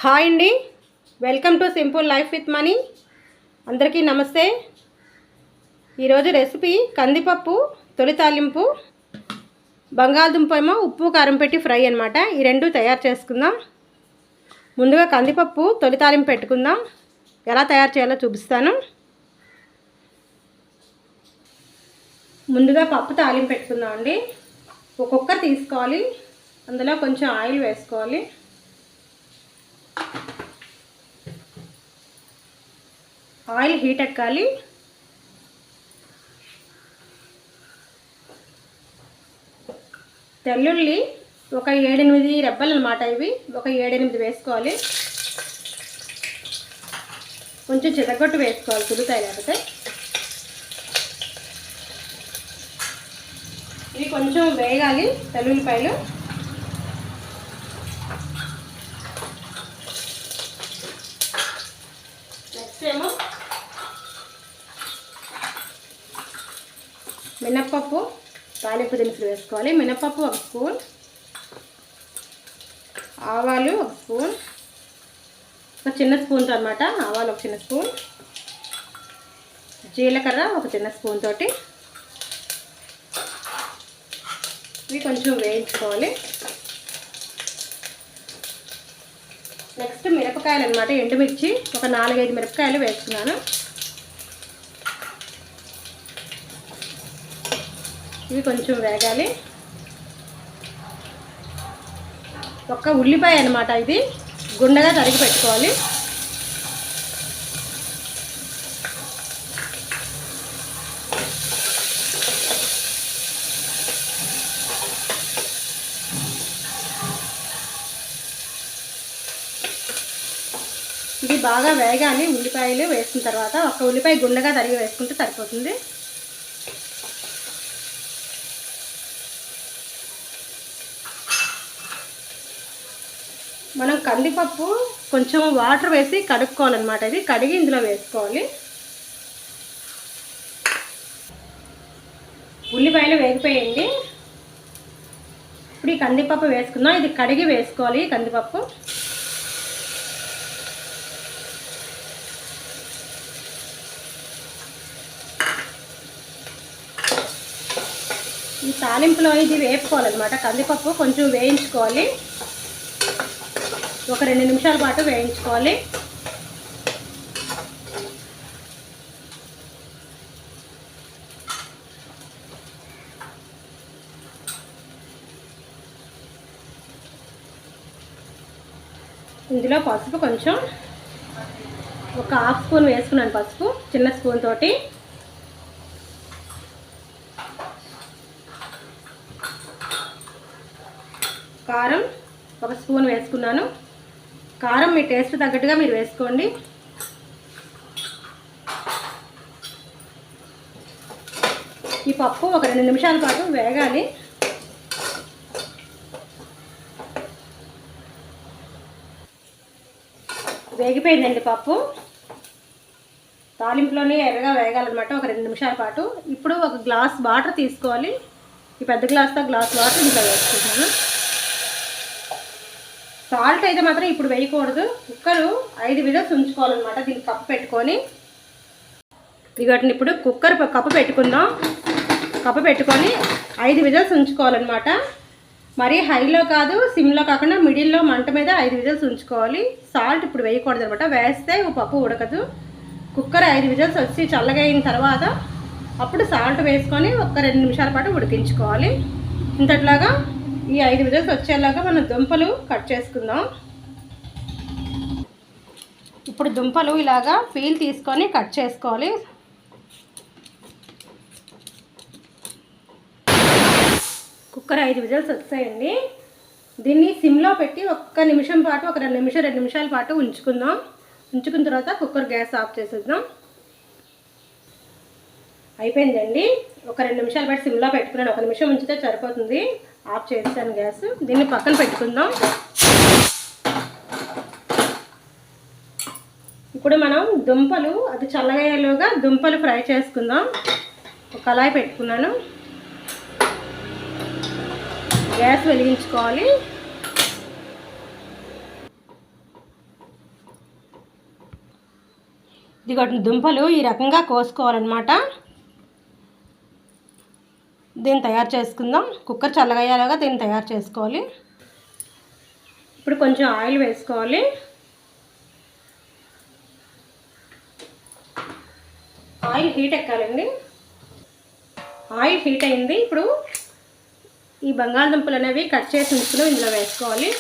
Hi అండి, welcome to simple life with money. అందరికీ నమస్తే. ఈరోజు రెసిపీ కందిపప్పు తొలి తాలింపు, బంగాళదుంప ఏమో ఉప్పు కారం పెట్టి ఫ్రై అనమాట. ఈ రెండు తయారు చేసుకుందాం. ముందుగా కందిపప్పు తొలి తాలింపు పెట్టుకుందాం. ఎలా తయారు చేయాలో చూపిస్తాను. ముందుగా పప్పు తాలింపు పెట్టుకుందాం అండి. ఒక కుక్కర్ తీసుకోవాలి, అందులో కొంచెం ఆయిల్ వేసుకోవాలి. ఆయిల్ హీట్ ఎక్కాలి. తెల్లుల్లి ఒక 7-8 రెబ్బలు అన్నమాట. ఇవి ఒక 7-8 వేసుకోవాలి. కొంచెం చితగొట్టు వేసుకోవాలి, కుదుతాయి లేకపోతే. ఇవి కొంచెం వేగాలి తెల్లుల్లిపాయలు. నెక్స్ట్ ఏమో మినప్పప్పు తాలింపు దినుసులు వేసుకోవాలి. మినప్పప్పు 1 స్పూన్, ఆవాలు 1 స్పూన్, ఒక చిన్న స్పూన్తో అనమాట. ఆవాలు 1 చిన్న స్పూన్, జీలకర్ర 1 చిన్న స్పూన్ తోటి. ఇవి కొంచెం వేయించుకోవాలి. నెక్స్ట్ మిరపకాయలు అనమాట, ఎండుమిర్చి ఒక 4-5 మిరపకాయలు వేసుకున్నాను. ఇవి కొంచెం వేగాలి. ఒక ఉల్లిపాయ అనమాట, ఇది గుండగా తరిగి పెట్టుకోవాలి. ఇది బాగా వేగాలి. ఉల్లిపాయలు వేసిన తర్వాత ఒక ఉల్లిపాయ గుండగా తరిగి వేసుకుంటే సరిపోతుంది. మనం కందిపప్పు కొంచెం వాటర్ వేసి కడుక్కోవాలన్నమాట. ఇది కడిగి ఇందులో వేసుకోవాలి. ఉల్లిపాయలు వేగిపోయండి. ఇప్పుడు ఈ కందిపప్పు వేసుకుందాం. ఇది కడిగి వేసుకోవాలి కందిపప్పు. ఈ తాలింపులో ఇది వేపుకోవాలన్నమాట. కందిపప్పు కొంచెం వేయించుకోవాలి. ఒక 2 నిమిషాల పాటు వేయించుకోవాలి. ఇందులో పసుపు కొంచెం ఒక 1/2 స్పూన్ వేసుకున్నాను. పసుపు చిన్న స్పూన్ తోటి. కారం 1 స్పూన్ వేసుకున్నాను. కారం మీ టేస్ట్ తగ్గట్టుగా మీరు వేసుకోండి. ఈ పప్పు ఒక 2 నిమిషాల పాటు వేగాలి. వేగిపోయిందండి పప్పు. తాలింపులోనే ఎర్రగా వేగాలన్నమాట ఒక 2 నిమిషాల పాటు. ఇప్పుడు ఒక గ్లాస్ వాటర్ తీసుకోవాలి. ఈ పెద్ద గ్లాస్తో గ్లాస్ వాటర్ ఇంట్లో వేసుకుంటున్నాను. సాల్ట్ అయితే మాత్రం ఇప్పుడు వేయకూడదు. కుక్కరు 5 విజిల్స్ ఉంచుకోవాలన్నమాట. దీనికి కప్పు పెట్టుకొని ఇగటిని ఇప్పుడు కుక్కర్ కప్పు పెట్టుకుందాం. కప్పు పెట్టుకొని 5 విజిల్స్ ఉంచుకోవాలన్నమాట. మరీ హైలో కాదు, సిమ్లో కాకుండా మిడిల్లో మంట మీద 5 విజిల్స్ ఉంచుకోవాలి. సాల్ట్ ఇప్పుడు వేయకూడదు అనమాట. వేస్తే పప్పు ఉడకదు. కుక్కర్ 5 విజిల్స్ వచ్చి చల్లగా అయిన తర్వాత అప్పుడు సాల్ట్ వేసుకొని ఒక 2 నిమిషాల పాటు ఉడికించుకోవాలి. ఇంతట్లాగా ఈ 5 విజిల్స్ వచ్చేలాగా మనం దుంపలు కట్ చేసుకుందాం. ఇప్పుడు దుంపలు ఇలాగా పీల్ తీసుకొని కట్ చేసుకోవాలి. కుక్కర్ 5 విజిల్స్ వచ్చాయండి. దీన్ని సిమ్లో పెట్టి 1 నిమిషం పాటు, ఒక 2 నిమిషాల పాటు ఉంచుకుందాం. ఉంచుకున్న తర్వాత కుక్కర్ గ్యాస్ ఆఫ్ చేసేద్దాం. అయిపోయిందండి. ఒక 2 నిమిషాల పాటు సిమ్లో పెట్టుకున్నాను. 1 నిమిషం ఉంచితే సరిపోతుంది. ఆఫ్ చేస్తాను గ్యాస్. దీన్ని పక్కన పెట్టుకుందాం. ఇప్పుడు మనం దుంపలు అది చల్లగయ్యేలోగా దుంపలు ఫ్రై చేసుకుందాం. ఒక కళాయి పెట్టుకున్నాను. గ్యాస్ వెలిగించుకోవాలి. ఇదిగోటి దుంపలు ఈ రకంగా కోసుకోవాలన్నమాట. దీన్ని తయారు చేసుకుందాం. కుక్కర్ చల్లగయ్యేలాగా దీన్ని తయారు చేసుకోవాలి. ఇప్పుడు కొంచెం ఆయిల్ వేసుకోవాలి. ఆయిల్ హీట్ ఎక్కాలండి. ఆయిల్ హీట్ అయింది. ఇప్పుడు ఈ బంగాళదుంపలు అనేవి కట్ చేసి ఉంచుకుని ఇందులో వేసుకోవాలి.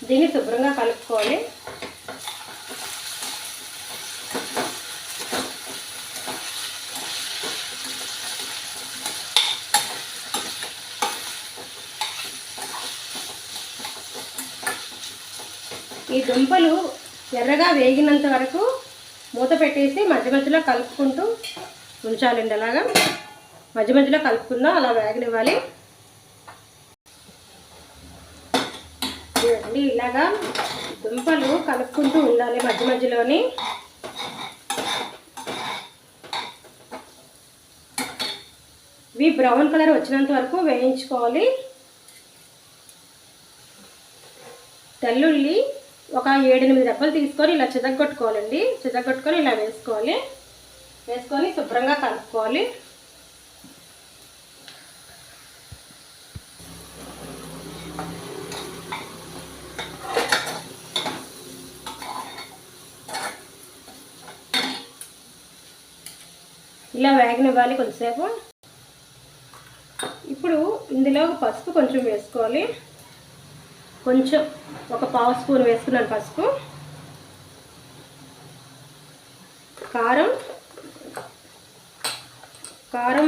దీన్ని శుభ్రంగా కలుపుకోవాలి. ఈ దుంపలు ఎర్రగా వేగినంత వరకు మూత పెట్టేసి మధ్య మధ్యలో కలుపుకుంటూ ఉంచాలండి. అలాగా మధ్య మధ్యలో కలుపుకుందాం, అలా వేగనివ్వాలి. ఇలాగా దుంపలు కలుపుకుంటూ ఉండాలి మధ్య మధ్యలోని. ఇవి బ్రౌన్ కలర్ వచ్చినంత వరకు వేయించుకోవాలి. తెల్లుల్లి ఒక 7-8 రెబ్బలు తీసుకొని ఇలా చితగొట్టుకోవాలండి. చితగొట్టుకొని ఇలా వేసుకోవాలి. వేసుకొని శుభ్రంగా కలుపుకోవాలి. ఇలా వేగనివ్వాలి కొద్దిసేపు. ఇప్పుడు ఇందులో పసుపు కొంచెం వేసుకోవాలి. కొంచెం ఒక పావు స్పూన్ వేసుకున్నాను పసుపు. కారం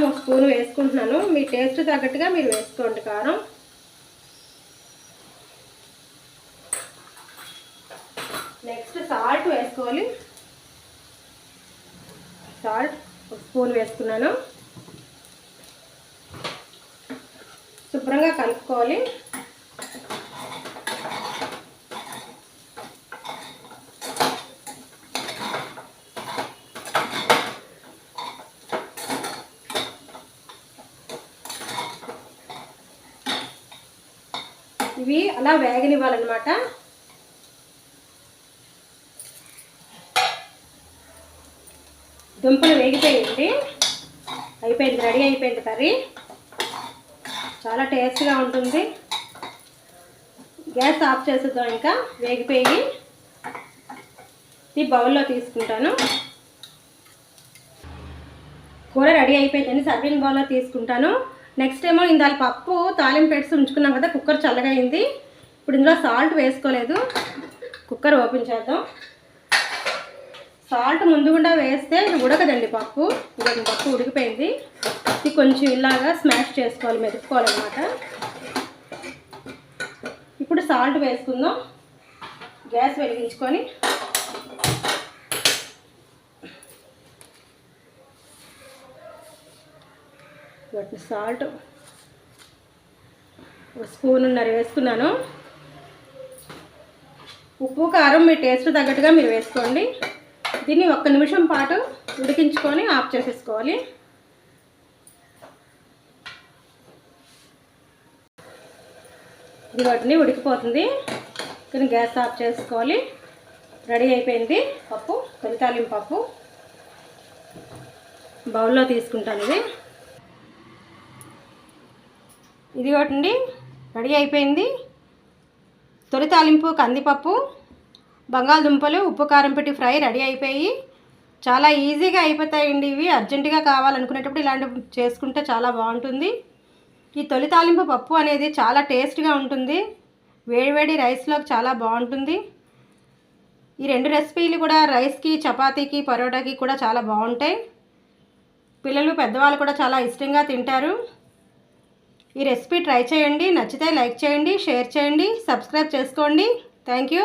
ఒక స్పూన్ వేసుకుంటున్నాను. మీ టేస్ట్ తగ్గట్టుగా మీరు వేసుకోండి కారం. నెక్స్ట్ సాల్ట్ వేసుకోవాలి. సాల్ట్ ఒక స్పూన్ వేసుకున్నాను. శుభ్రంగా కలుపుకోవాలి. ఇవి అలా వేగనివ్వాలన్నమాట. దుంపలు వేగిపోయింది, అయిపోయింది, రెడీ అయిపోయింది కర్రీ. చాలా టేస్ట్గా ఉంటుంది. గ్యాస్ ఆఫ్ చేసేద్దాం. ఇంకా వేగిపోయి ఈ బౌల్లో తీసుకుంటాను. కూర రెడీ అయిపోయిందని సర్వింగ్ బౌల్లో తీసుకుంటాను. నెక్స్ట్ ఏమో ఇందాల పప్పు తాలింపు పెట్టి ఉంచుకున్నాం కదా, కుక్కర్ చల్లగా అయింది. ఇప్పుడు ఇందులో సాల్ట్ వేసుకోలేదు. కుక్కర్ ఓపెన్ చేద్దాం. సాల్ట్ ముందు కూడా వేస్తే ఉడకదండి పప్పు. ఇక పప్పు ఉడికిపోయింది. ఇది కొంచెం ఇలాగా స్మాష్ చేసుకోవాలి, మెదుపుకోవాలన్నమాట. ఇప్పుడు సాల్ట్ వేసుకుందాం. గ్యాస్ వెలిగించుకొని సాల్ట్ ఒక స్పూన్నర వేసుకున్నాను. ఉప్పు కారం మీ టేస్ట్ తగ్గట్టుగా మీరు వేసుకోండి. దీన్ని 1 నిమిషం పాటు ఉడికించుకొని ఆఫ్ చేసేసుకోవాలి. ఇది వాటిని ఉడికిపోతుంది. కానీ గ్యాస్ ఆఫ్ చేసుకోవాలి. రెడీ అయిపోయింది పప్పు, తొలి తాలింపు పప్పు. బౌల్లో తీసుకుంటాను. ఇది ఒకటి రెడీ అయిపోయింది. తొలి తాలింపు కందిపప్పు, బంగాళదుంపలు, ఉప్పు కారం పెట్టి ఫ్రై రెడీ అయిపోయి చాలా ఈజీగా అయిపోతాయండి. ఇవి అర్జెంటుగా కావాలనుకునేటప్పుడు ఇలాంటివి చేసుకుంటే చాలా బాగుంటుంది. ఈ తొలి తాలింపు పప్పు అనేది చాలా టేస్ట్గా ఉంటుంది. వేడివేడి రైస్లోకి చాలా బాగుంటుంది. ఈ 2 రెసిపీలు కూడా రైస్కి, చపాతీకి, పరోటాకి కూడా చాలా బాగుంటాయి. పిల్లలు పెద్దవాళ్ళు కూడా చాలా ఇష్టంగా తింటారు. ఈ రెసిపీ ట్రై చేయండి. నచ్చితే లైక్ చేయండి, షేర్ చేయండి, సబ్స్క్రైబ్ చేసుకోండి. Thank you.